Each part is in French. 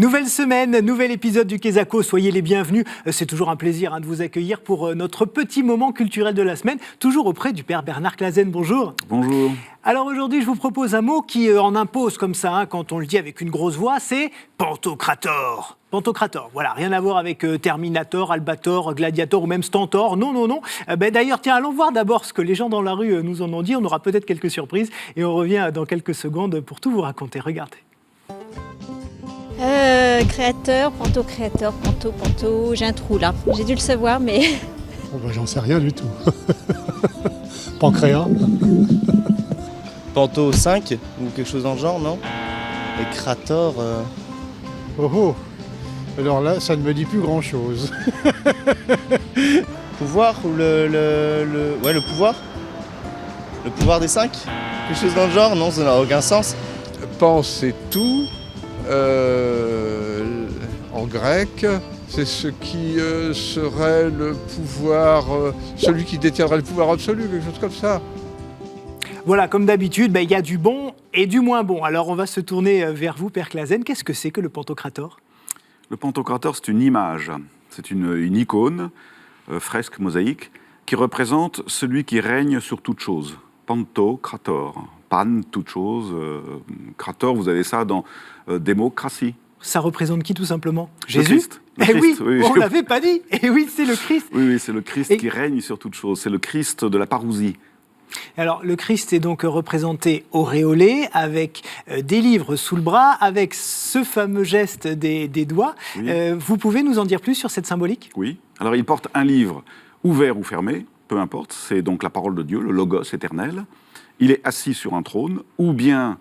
Nouvelle semaine, nouvel épisode du Quesaco, soyez les bienvenus. C'est toujours un plaisir de vous accueillir pour notre petit moment culturel de la semaine, toujours auprès du père Bernard Clasen. Bonjour. Bonjour. Alors aujourd'hui, je vous propose un mot qui en impose comme ça, quand on le dit avec une grosse voix, c'est Pantocrator. Pantocrator, voilà, rien à voir avec Terminator, Albator, Gladiator ou même Stentor, non. D'ailleurs, tiens, allons voir d'abord ce que les gens dans la rue nous en ont dit, on aura peut-être quelques surprises et on revient dans quelques secondes pour tout vous raconter, regardez. Créateur, panto, j'ai un trou là. J'ai dû le savoir, mais... Oh bah, j'en sais rien du tout. Pancréas. Panto 5 ou quelque chose dans le genre, non? Et Krator... Oh. Alors là, ça ne me dit plus grand-chose. Pouvoir ou Ouais, le pouvoir? Le pouvoir des 5? Quelque chose dans le genre? Non, ça n'a aucun sens. Pan, c'est tout. En grec, c'est ce qui serait le pouvoir, celui qui détiendrait le pouvoir absolu, quelque chose comme ça. Voilà, comme d'habitude, il y a du bon et du moins bon. Alors on va se tourner vers vous, Père Clasen. Qu'est-ce que c'est que le Pantocrator ? Le Pantocrator, c'est une image, c'est une icône, fresque, mosaïque, qui représente celui qui règne sur toute chose. Pantocrator, pan, toute chose, krator, vous avez ça dans démocratie. Ça représente qui tout simplement ? Le Jésus ? Christ. Le Christ, oui, on ne l'avait pas dit. Et oui, c'est le Christ. Oui, c'est le Christ qui règne sur toute chose. C'est le Christ de la parousie. Alors, le Christ est donc représenté auréolé, avec des livres sous le bras, avec ce fameux geste des doigts. Oui. Vous pouvez nous en dire plus sur cette symbolique ? Oui. Alors, il porte un livre ouvert ou fermé, peu importe. C'est donc la parole de Dieu, le Logos éternel. Il est assis sur un trône, ou bien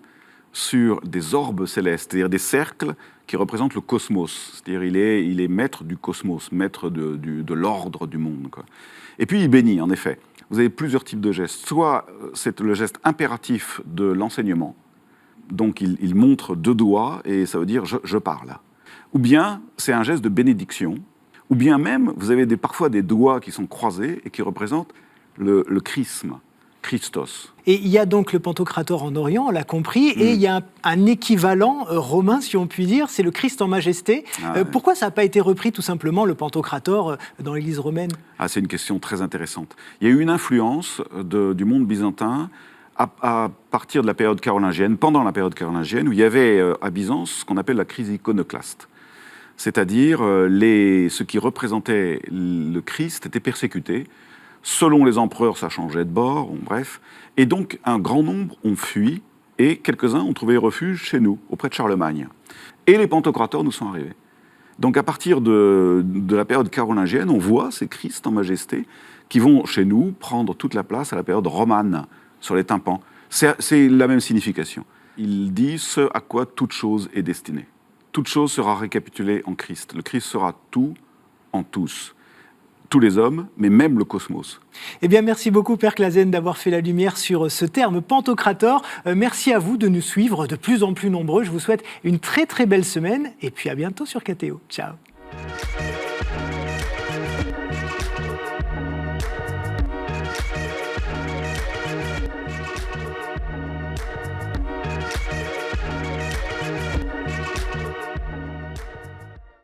sur des orbes célestes, c'est-à-dire des cercles qui représentent le cosmos. C'est-à-dire il est maître du cosmos, maître de l'ordre du monde, quoi. Et puis, il bénit, en effet. Vous avez plusieurs types de gestes. Soit c'est le geste impératif de l'enseignement, donc il montre deux doigts et ça veut dire je parle. Ou bien c'est un geste de bénédiction, ou bien même vous avez parfois des doigts qui sont croisés et qui représentent le chrisme, Christos. Et il y a donc le Pantocrator en Orient, on l'a compris, et il y a un équivalent romain, si on peut dire, c'est le Christ en majesté. Pourquoi ça n'a pas été repris tout simplement, le Pantocrator, dans l'Église romaine ? C'est une question très intéressante. Il y a eu une influence du monde byzantin à partir de la période carolingienne, pendant la période carolingienne, où il y avait à Byzance ce qu'on appelle la crise iconoclaste. C'est-à-dire ceux qui représentaient le Christ étaient persécutés. Selon les empereurs, ça changeait de bord, bref. Et donc, un grand nombre ont fui, et quelques-uns ont trouvé refuge chez nous, auprès de Charlemagne. Et les Pantocrators nous sont arrivés. Donc, à partir de la période carolingienne, on voit ces Christ en majesté qui vont, chez nous, prendre toute la place à la période romane, sur les tympans. C'est la même signification. Il dit ce à quoi toute chose est destinée. Toute chose sera récapitulée en Christ. Le Christ sera tout en tous. Tous les hommes, mais même le cosmos. Eh bien, merci beaucoup, Père Clasen, d'avoir fait la lumière sur ce terme Pantocrator. Merci à vous de nous suivre de plus en plus nombreux. Je vous souhaite une très, très belle semaine et puis à bientôt sur KTO. Ciao.